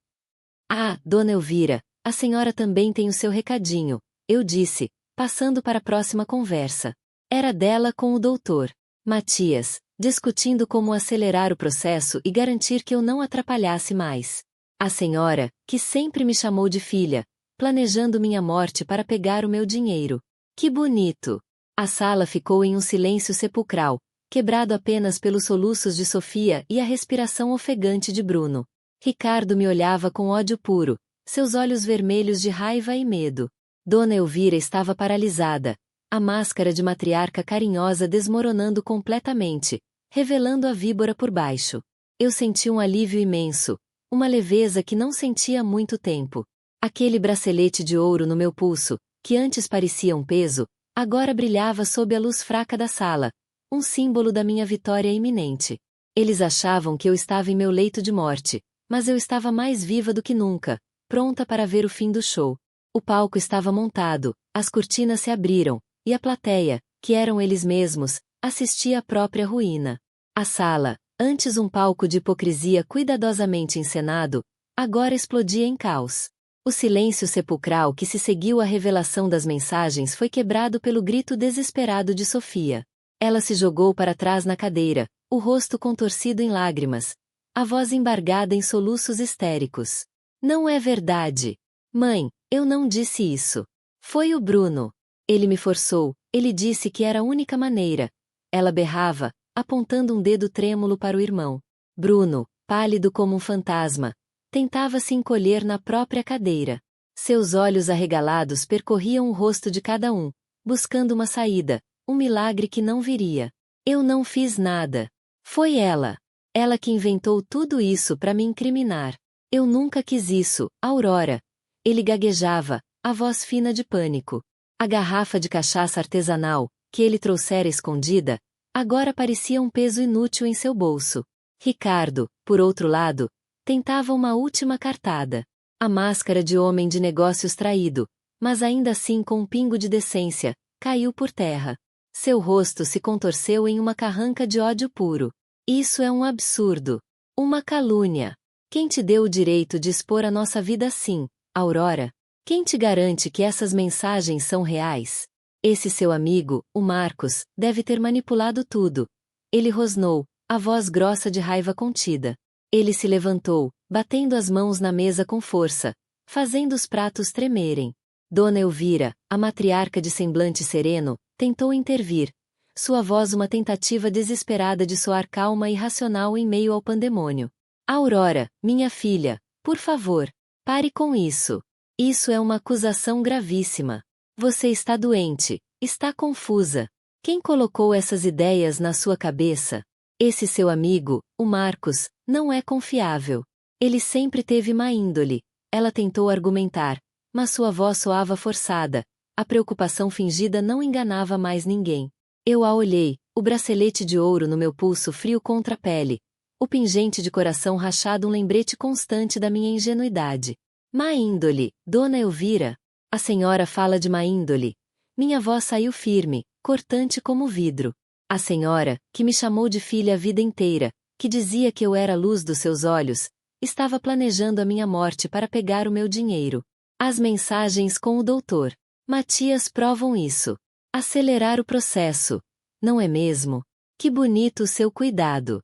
Ah, Dona Elvira, a senhora também tem o seu recadinho, eu disse, passando para a próxima conversa. Era dela com o doutor Matias, discutindo como acelerar o processo e garantir que eu não atrapalhasse mais. A senhora, que sempre me chamou de filha, planejando minha morte para pegar o meu dinheiro. Que bonito! A sala ficou em um silêncio sepulcral, quebrado apenas pelos soluços de Sofia e a respiração ofegante de Bruno. Ricardo me olhava com ódio puro, seus olhos vermelhos de raiva e medo. Dona Elvira estava paralisada, a máscara de matriarca carinhosa desmoronando completamente, revelando a víbora por baixo. Eu senti um alívio imenso, uma leveza que não sentia há muito tempo. Aquele bracelete de ouro no meu pulso, que antes parecia um peso, agora brilhava sob a luz fraca da sala, um símbolo da minha vitória iminente. Eles achavam que eu estava em meu leito de morte, mas eu estava mais viva do que nunca, pronta para ver o fim do show. O palco estava montado, as cortinas se abriram, e a plateia, que eram eles mesmos, assistia à própria ruína. A sala, antes um palco de hipocrisia cuidadosamente encenado, agora explodia em caos. O silêncio sepulcral que se seguiu à revelação das mensagens foi quebrado pelo grito desesperado de Sofia. Ela se jogou para trás na cadeira, o rosto contorcido em lágrimas, a voz embargada em soluços histéricos. Não é verdade. Mãe, eu não disse isso. Foi o Bruno. Ele me forçou, ele disse que era a única maneira. Ela berrava, apontando um dedo trêmulo para o irmão. Bruno, pálido como um fantasma, tentava se encolher na própria cadeira. Seus olhos arregalados percorriam o rosto de cada um, buscando uma saída, um milagre que não viria. Eu não fiz nada. Foi ela. Ela que inventou tudo isso para me incriminar. Eu nunca quis isso, Aurora. Ele gaguejava, a voz fina de pânico. A garrafa de cachaça artesanal, que ele trouxera escondida, agora parecia um peso inútil em seu bolso. Ricardo, por outro lado, tentava uma última cartada. A máscara de homem de negócios traído, mas ainda assim com um pingo de decência, caiu por terra. Seu rosto se contorceu em uma carranca de ódio puro. Isso é um absurdo. Uma calúnia. Quem te deu o direito de expor a nossa vida assim, Aurora? Quem te garante que essas mensagens são reais? Esse seu amigo, o Marcos, deve ter manipulado tudo. Ele rosnou, a voz grossa de raiva contida. Ele se levantou, batendo as mãos na mesa com força, fazendo os pratos tremerem. Dona Elvira, a matriarca de semblante sereno, tentou intervir. Sua voz uma tentativa desesperada de soar calma e racional em meio ao pandemônio. Aurora, minha filha, por favor, pare com isso. Isso é uma acusação gravíssima. Você está doente, está confusa. Quem colocou essas ideias na sua cabeça? Esse seu amigo, o Marcos, não é confiável. Ele sempre teve má índole. Ela tentou argumentar, mas sua voz soava forçada. A preocupação fingida não enganava mais ninguém. Eu a olhei, o bracelete de ouro no meu pulso frio contra a pele, o pingente de coração rachado um lembrete constante da minha ingenuidade. Má índole, Dona Elvira. A senhora fala de má índole. Minha voz saiu firme, cortante como vidro. A senhora, que me chamou de filha a vida inteira, que dizia que eu era a luz dos seus olhos, estava planejando a minha morte para pegar o meu dinheiro. As mensagens com o doutor Matias provam isso. Acelerar o processo. Não é mesmo? Que bonito o seu cuidado.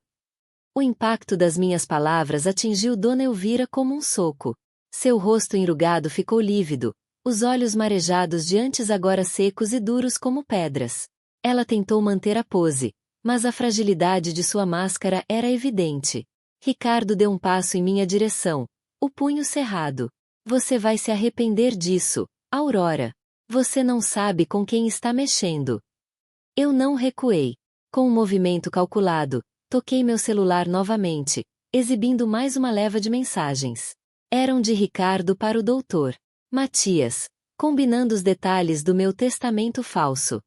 O impacto das minhas palavras atingiu Dona Elvira como um soco. Seu rosto enrugado ficou lívido, os olhos marejados de antes agora secos e duros como pedras. Ela tentou manter a pose, mas a fragilidade de sua máscara era evidente. Ricardo deu um passo em minha direção, o punho cerrado. Você vai se arrepender disso, Aurora. Você não sabe com quem está mexendo. Eu não recuei. Com um movimento calculado, toquei meu celular novamente, exibindo mais uma leva de mensagens. Eram de Ricardo para o doutor Matias, combinando os detalhes do meu testamento falso.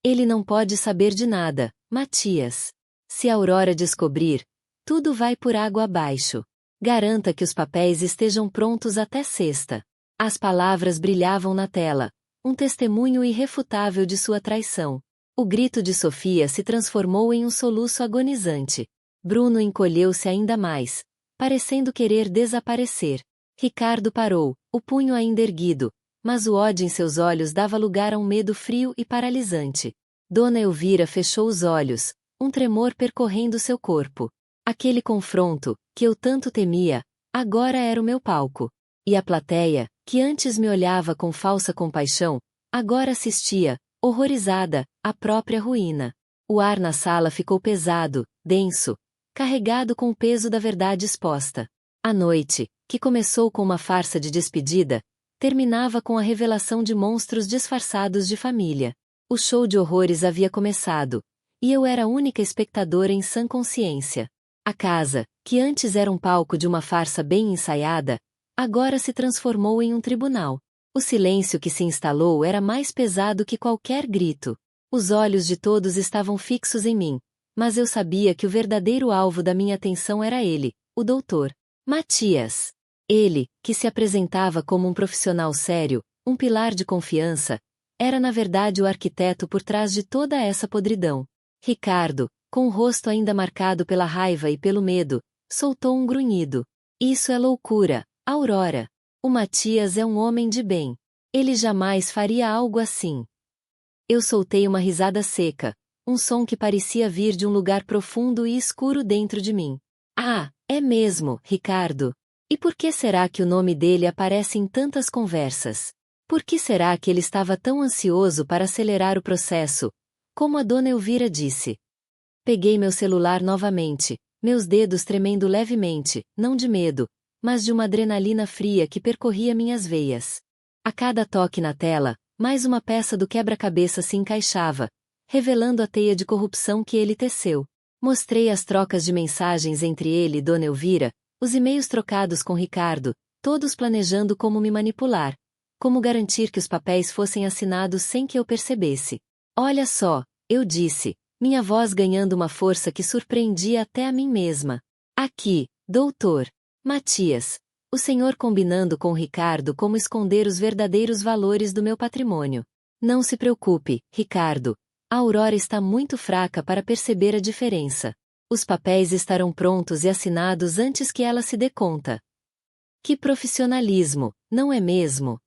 Ele não pode saber de nada, Matias. Se a Aurora descobrir, tudo vai por água abaixo. Garanta que os papéis estejam prontos até sexta. As palavras brilhavam na tela, um testemunho irrefutável de sua traição. O grito de Sofia se transformou em um soluço agonizante. Bruno encolheu-se ainda mais, parecendo querer desaparecer. Ricardo parou, o punho ainda erguido, mas o ódio em seus olhos dava lugar a um medo frio e paralisante. Dona Elvira fechou os olhos, um tremor percorrendo seu corpo. Aquele confronto, que eu tanto temia, agora era o meu palco. E a plateia, que antes me olhava com falsa compaixão, agora assistia, horrorizada, à própria ruína. O ar na sala ficou pesado, denso, carregado com o peso da verdade exposta. A noite, que começou com uma farsa de despedida, terminava com a revelação de monstros disfarçados de família. O show de horrores havia começado, e eu era a única espectadora em sã consciência. A casa, que antes era um palco de uma farsa bem ensaiada, agora se transformou em um tribunal. O silêncio que se instalou era mais pesado que qualquer grito. Os olhos de todos estavam fixos em mim, mas eu sabia que o verdadeiro alvo da minha atenção era ele, o doutor Matias. Ele, que se apresentava como um profissional sério, um pilar de confiança, era na verdade o arquiteto por trás de toda essa podridão. Ricardo, com o rosto ainda marcado pela raiva e pelo medo, soltou um grunhido. Isso é loucura, Aurora. O Matias é um homem de bem. Ele jamais faria algo assim. Eu soltei uma risada seca, um som que parecia vir de um lugar profundo e escuro dentro de mim. Ah, é mesmo, Ricardo. E por que será que o nome dele aparece em tantas conversas? Por que será que ele estava tão ansioso para acelerar o processo, como a dona Elvira disse? Peguei meu celular novamente, meus dedos tremendo levemente, não de medo, mas de uma adrenalina fria que percorria minhas veias. A cada toque na tela, mais uma peça do quebra-cabeça se encaixava, revelando a teia de corrupção que ele teceu. Mostrei as trocas de mensagens entre ele e dona Elvira, os e-mails trocados com Ricardo, todos planejando como me manipular, como garantir que os papéis fossem assinados sem que eu percebesse. Olha só, eu disse, minha voz ganhando uma força que surpreendia até a mim mesma. Aqui, doutor Matias, o senhor combinando com Ricardo como esconder os verdadeiros valores do meu patrimônio. Não se preocupe, Ricardo. A Aurora está muito fraca para perceber a diferença. Os papéis estarão prontos e assinados antes que ela se dê conta. Que profissionalismo, não é mesmo?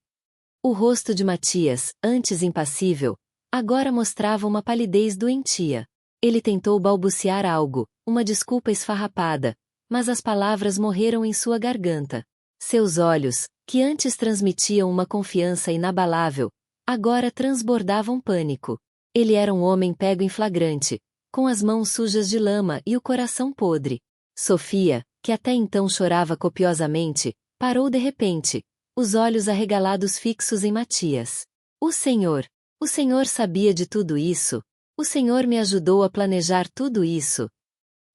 O rosto de Matias, antes impassível, agora mostrava uma palidez doentia. Ele tentou balbuciar algo, uma desculpa esfarrapada, mas as palavras morreram em sua garganta. Seus olhos, que antes transmitiam uma confiança inabalável, agora transbordavam pânico. Ele era um homem pego em flagrante, com as mãos sujas de lama e o coração podre. Sofia, que até então chorava copiosamente, parou de repente, os olhos arregalados fixos em Matias. O Senhor sabia de tudo isso? O Senhor me ajudou a planejar tudo isso?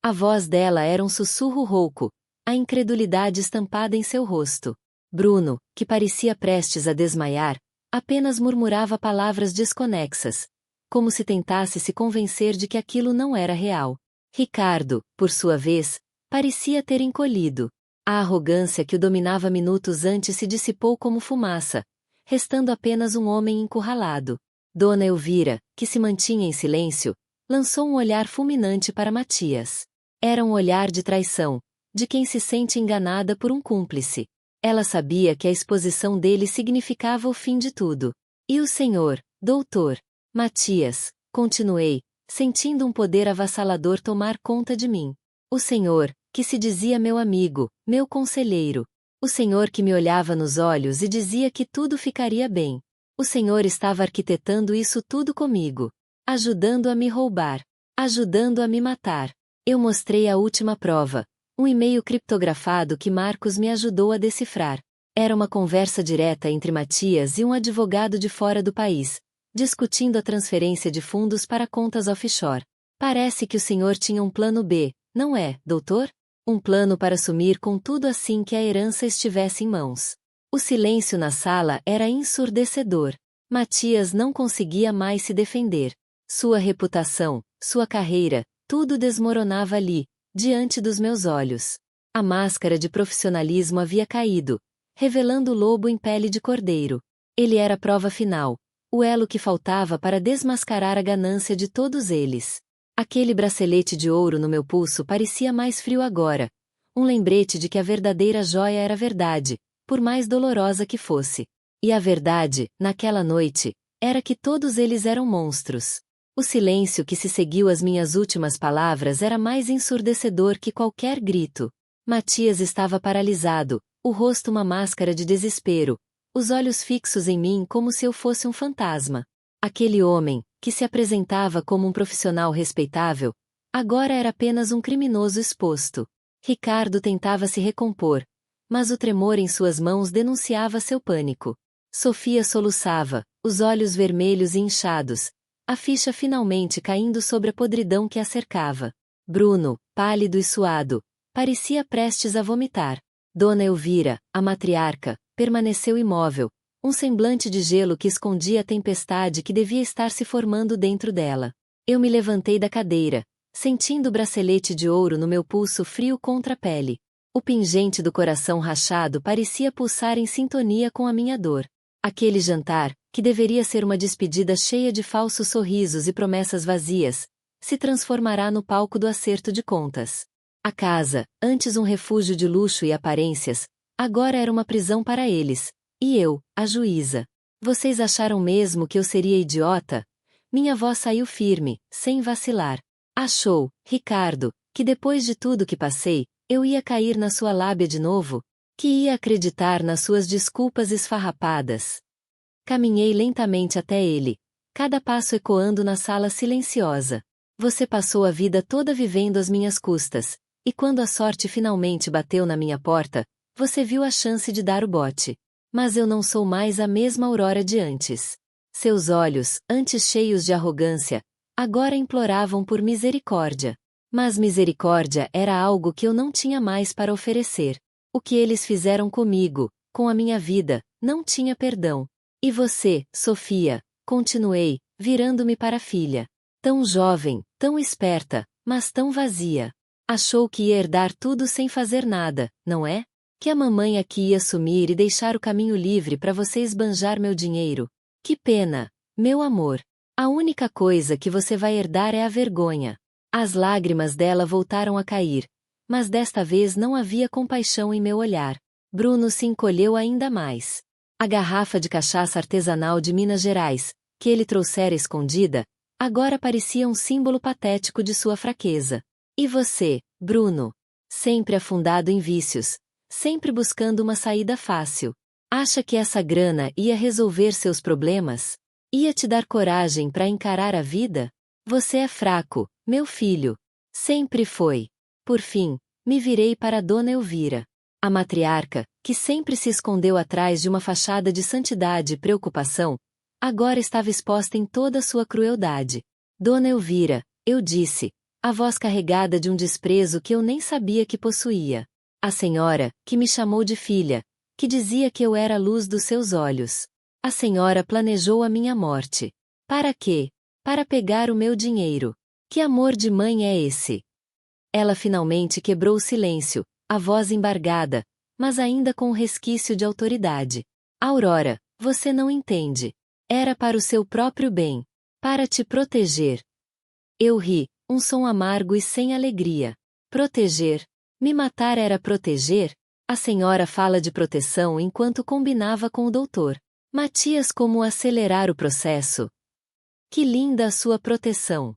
A voz dela era um sussurro rouco, a incredulidade estampada em seu rosto. Bruno, que parecia prestes a desmaiar, apenas murmurava palavras desconexas, como se tentasse se convencer de que aquilo não era real. Ricardo, por sua vez, parecia ter encolhido. A arrogância que o dominava minutos antes se dissipou como fumaça, restando apenas um homem encurralado. Dona Elvira, que se mantinha em silêncio, lançou um olhar fulminante para Matias. Era um olhar de traição, de quem se sente enganada por um cúmplice. Ela sabia que a exposição dele significava o fim de tudo. E o senhor, doutor Matias, continuei, sentindo um poder avassalador tomar conta de mim. O senhor, que se dizia meu amigo, meu conselheiro. O senhor que me olhava nos olhos e dizia que tudo ficaria bem. O senhor estava arquitetando isso tudo comigo. Ajudando a me roubar. Ajudando a me matar. Eu mostrei a última prova. Um e-mail criptografado que Marcos me ajudou a decifrar. Era uma conversa direta entre Matias e um advogado de fora do país, discutindo a transferência de fundos para contas offshore. Parece que o senhor tinha um plano B, não é, doutor? Um plano para sumir com tudo assim que a herança estivesse em mãos. O silêncio na sala era ensurdecedor. Matias não conseguia mais se defender. Sua reputação, sua carreira, tudo desmoronava ali, diante dos meus olhos. A máscara de profissionalismo havia caído, revelando o lobo em pele de cordeiro. Ele era a prova final, o elo que faltava para desmascarar a ganância de todos eles. Aquele bracelete de ouro no meu pulso parecia mais frio agora, um lembrete de que a verdadeira joia era verdade, por mais dolorosa que fosse. E a verdade, naquela noite, era que todos eles eram monstros. O silêncio que se seguiu às minhas últimas palavras era mais ensurdecedor que qualquer grito. Matias estava paralisado, o rosto uma máscara de desespero, os olhos fixos em mim como se eu fosse um fantasma. Aquele homem, que se apresentava como um profissional respeitável, agora era apenas um criminoso exposto. Ricardo tentava se recompor, mas o tremor em suas mãos denunciava seu pânico. Sofia soluçava, os olhos vermelhos e inchados, a ficha finalmente caindo sobre a podridão que a cercava. Bruno, pálido e suado, parecia prestes a vomitar. Dona Elvira, a matriarca, permaneceu imóvel, um semblante de gelo que escondia a tempestade que devia estar se formando dentro dela. Eu me levantei da cadeira, sentindo o bracelete de ouro no meu pulso frio contra a pele. O pingente do coração rachado parecia pulsar em sintonia com a minha dor. Aquele jantar, que deveria ser uma despedida cheia de falsos sorrisos e promessas vazias, se transformará no palco do acerto de contas. A casa, antes um refúgio de luxo e aparências, agora era uma prisão para eles, e eu, a juíza. Vocês acharam mesmo que eu seria idiota? Minha voz saiu firme, sem vacilar. Achou, Ricardo, que depois de tudo que passei, eu ia cair na sua lábia de novo? Que ia acreditar nas suas desculpas esfarrapadas? Caminhei lentamente até ele, cada passo ecoando na sala silenciosa. Você passou a vida toda vivendo às minhas custas, e quando a sorte finalmente bateu na minha porta, você viu a chance de dar o bote. Mas eu não sou mais a mesma Aurora de antes. Seus olhos, antes cheios de arrogância, agora imploravam por misericórdia. Mas misericórdia era algo que eu não tinha mais para oferecer. O que eles fizeram comigo, com a minha vida, não tinha perdão. E você, Sofia, continuei, virando-me para a filha. Tão jovem, tão esperta, mas tão vazia. Achou que ia herdar tudo sem fazer nada, não é? Que a mamãe aqui ia sumir e deixar o caminho livre para você esbanjar meu dinheiro. Que pena, meu amor. A única coisa que você vai herdar é a vergonha. As lágrimas dela voltaram a cair, mas desta vez não havia compaixão em meu olhar. Bruno se encolheu ainda mais. A garrafa de cachaça artesanal de Minas Gerais, que ele trouxera escondida, agora parecia um símbolo patético de sua fraqueza. E você, Bruno? Sempre afundado em vícios, sempre buscando uma saída fácil. Acha que essa grana ia resolver seus problemas? Ia te dar coragem para encarar a vida? Você é fraco, meu filho. Sempre foi. Por fim, me virei para Dona Elvira. A matriarca, que sempre se escondeu atrás de uma fachada de santidade e preocupação, agora estava exposta em toda a sua crueldade. Dona Elvira, eu disse, a voz carregada de um desprezo que eu nem sabia que possuía. A senhora, que me chamou de filha, que dizia que eu era a luz dos seus olhos. A senhora planejou a minha morte. Para quê? Para pegar o meu dinheiro. Que amor de mãe é esse? Ela finalmente quebrou o silêncio, a voz embargada, mas ainda com um resquício de autoridade. Aurora, você não entende. Era para o seu próprio bem. Para te proteger. Eu ri, um som amargo e sem alegria. Proteger? Me matar era proteger? A senhora fala de proteção enquanto combinava com o doutor Matias como acelerar o processo. Que linda a sua proteção.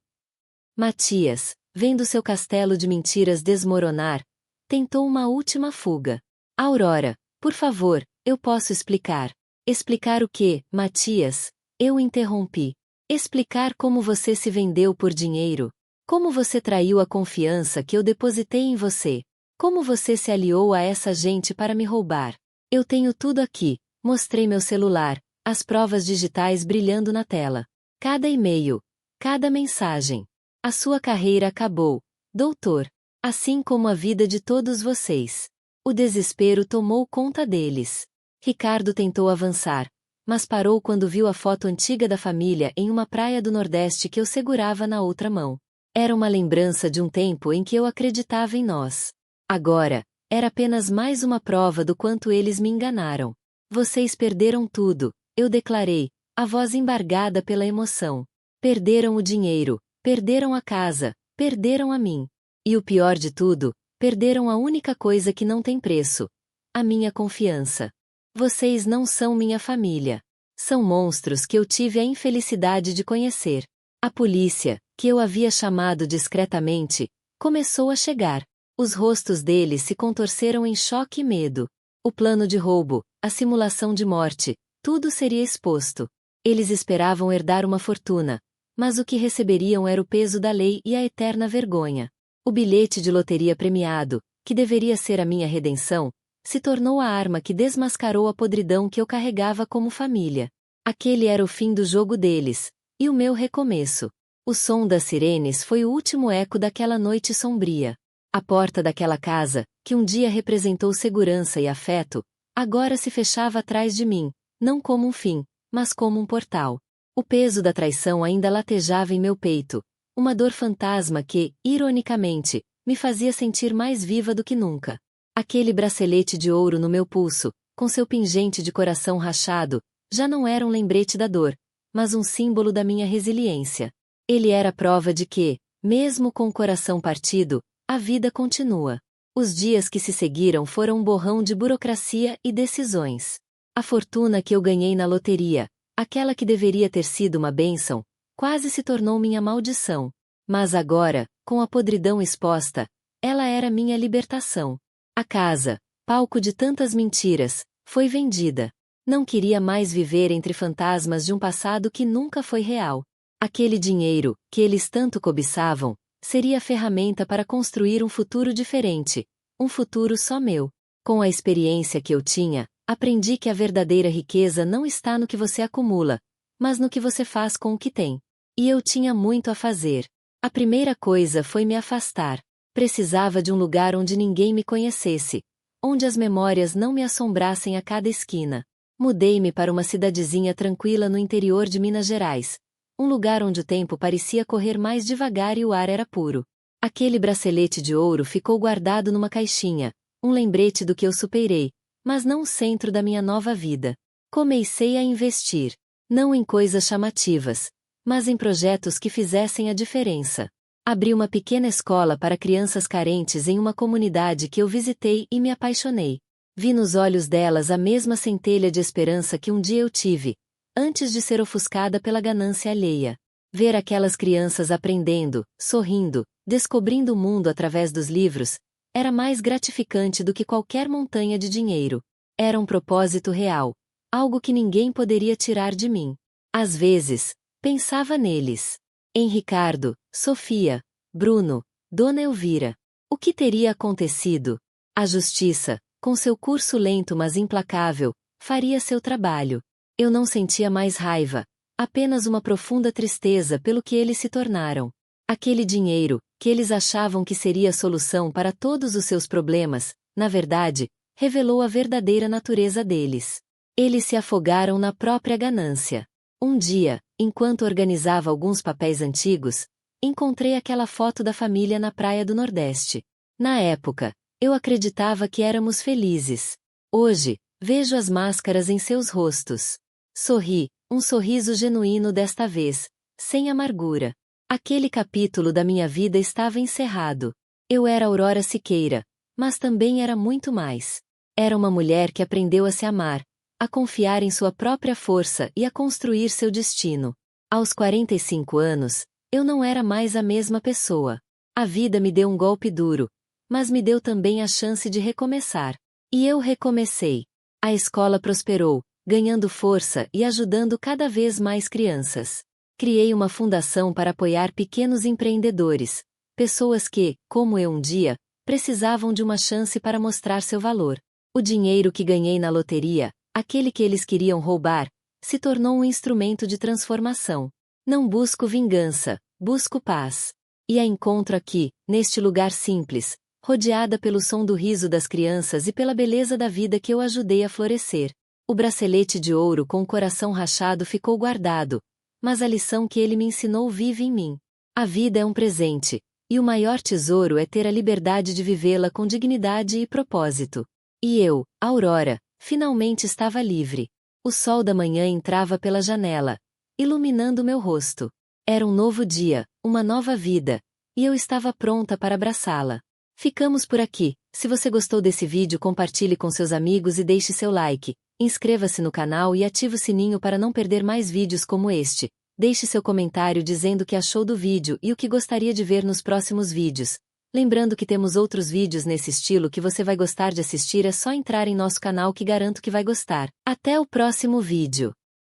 Matias, vendo seu castelo de mentiras desmoronar, tentou uma última fuga. Aurora, por favor, eu posso explicar. Explicar o quê, Matias? Eu interrompi. Explicar como você se vendeu por dinheiro. Como você traiu a confiança que eu depositei em você. Como você se aliou a essa gente para me roubar. Eu tenho tudo aqui. Mostrei meu celular, as provas digitais brilhando na tela. Cada e-mail. Cada mensagem. A sua carreira acabou, doutor. Assim como a vida de todos vocês. O desespero tomou conta deles. Ricardo tentou avançar, mas parou quando viu a foto antiga da família em uma praia do Nordeste que eu segurava na outra mão. Era uma lembrança de um tempo em que eu acreditava em nós. Agora, era apenas mais uma prova do quanto eles me enganaram. Vocês perderam tudo, eu declarei, a voz embargada pela emoção. Perderam o dinheiro, perderam a casa, perderam a mim. E o pior de tudo, perderam a única coisa que não tem preço. A minha confiança. Vocês não são minha família. São monstros que eu tive a infelicidade de conhecer. A polícia, que eu havia chamado discretamente, começou a chegar. Os rostos deles se contorceram em choque e medo. O plano de roubo, a simulação de morte, tudo seria exposto. Eles esperavam herdar uma fortuna, mas o que receberiam era o peso da lei e a eterna vergonha. O bilhete de loteria premiado, que deveria ser a minha redenção, se tornou a arma que desmascarou a podridão que eu carregava como família. Aquele era o fim do jogo deles, e o meu recomeço. O som das sirenes foi o último eco daquela noite sombria. A porta daquela casa, que um dia representou segurança e afeto, agora se fechava atrás de mim, não como um fim, mas como um portal. O peso da traição ainda latejava em meu peito, uma dor fantasma que, ironicamente, me fazia sentir mais viva do que nunca. Aquele bracelete de ouro no meu pulso, com seu pingente de coração rachado, já não era um lembrete da dor, mas um símbolo da minha resiliência. Ele era prova de que, mesmo com o coração partido, a vida continua. Os dias que se seguiram foram um borrão de burocracia e decisões. A fortuna que eu ganhei na loteria, aquela que deveria ter sido uma bênção, quase se tornou minha maldição. Mas agora, com a podridão exposta, ela era minha libertação. A casa, palco de tantas mentiras, foi vendida. Não queria mais viver entre fantasmas de um passado que nunca foi real. Aquele dinheiro, que eles tanto cobiçavam, seria a ferramenta para construir um futuro diferente, um futuro só meu. Com a experiência que eu tinha, aprendi que a verdadeira riqueza não está no que você acumula, mas no que você faz com o que tem. E eu tinha muito a fazer. A primeira coisa foi me afastar. Precisava de um lugar onde ninguém me conhecesse, onde as memórias não me assombrassem a cada esquina. Mudei-me para uma cidadezinha tranquila no interior de Minas Gerais, um lugar onde o tempo parecia correr mais devagar e o ar era puro. Aquele bracelete de ouro ficou guardado numa caixinha, um lembrete do que eu superei, mas não o centro da minha nova vida. Comecei a investir, não em coisas chamativas, mas em projetos que fizessem a diferença. Abri uma pequena escola para crianças carentes em uma comunidade que eu visitei e me apaixonei. Vi nos olhos delas a mesma centelha de esperança que um dia eu tive, antes de ser ofuscada pela ganância alheia. Ver aquelas crianças aprendendo, sorrindo, descobrindo o mundo através dos livros, era mais gratificante do que qualquer montanha de dinheiro. Era um propósito real, algo que ninguém poderia tirar de mim. Às vezes, pensava neles. Em Ricardo, Sofia, Bruno, Dona Elvira. O que teria acontecido? A justiça, com seu curso lento mas implacável, faria seu trabalho. Eu não sentia mais raiva, apenas uma profunda tristeza pelo que eles se tornaram. Aquele dinheiro, que eles achavam que seria a solução para todos os seus problemas, na verdade, revelou a verdadeira natureza deles. Eles se afogaram na própria ganância. Um dia, enquanto organizava alguns papéis antigos, encontrei aquela foto da família na praia do Nordeste. Na época, eu acreditava que éramos felizes. Hoje, vejo as máscaras em seus rostos. Sorri, um sorriso genuíno desta vez, sem amargura. Aquele capítulo da minha vida estava encerrado. Eu era Aurora Siqueira, mas também era muito mais. Era uma mulher que aprendeu a se amar, a confiar em sua própria força e a construir seu destino. Aos 45 anos, eu não era mais a mesma pessoa. A vida me deu um golpe duro, mas me deu também a chance de recomeçar. E eu recomecei. A escola prosperou, ganhando força e ajudando cada vez mais crianças. Criei uma fundação para apoiar pequenos empreendedores, pessoas que, como eu um dia, precisavam de uma chance para mostrar seu valor. O dinheiro que ganhei na loteria, aquele que eles queriam roubar, se tornou um instrumento de transformação. Não busco vingança, busco paz. E a encontro aqui, neste lugar simples, rodeada pelo som do riso das crianças e pela beleza da vida que eu ajudei a florescer. O bracelete de ouro com o coração rachado ficou guardado, mas a lição que ele me ensinou vive em mim. A vida é um presente, e o maior tesouro é ter a liberdade de vivê-la com dignidade e propósito. E eu, Aurora, finalmente estava livre. O sol da manhã entrava pela janela, iluminando meu rosto. Era um novo dia, uma nova vida, e eu estava pronta para abraçá-la. Ficamos por aqui. Se você gostou desse vídeo, compartilhe com seus amigos e deixe seu like. Inscreva-se no canal e ative o sininho para não perder mais vídeos como este. Deixe seu comentário dizendo o que achou do vídeo e o que gostaria de ver nos próximos vídeos. Lembrando que temos outros vídeos nesse estilo que você vai gostar de assistir, é só entrar em nosso canal que garanto que vai gostar. Até o próximo vídeo.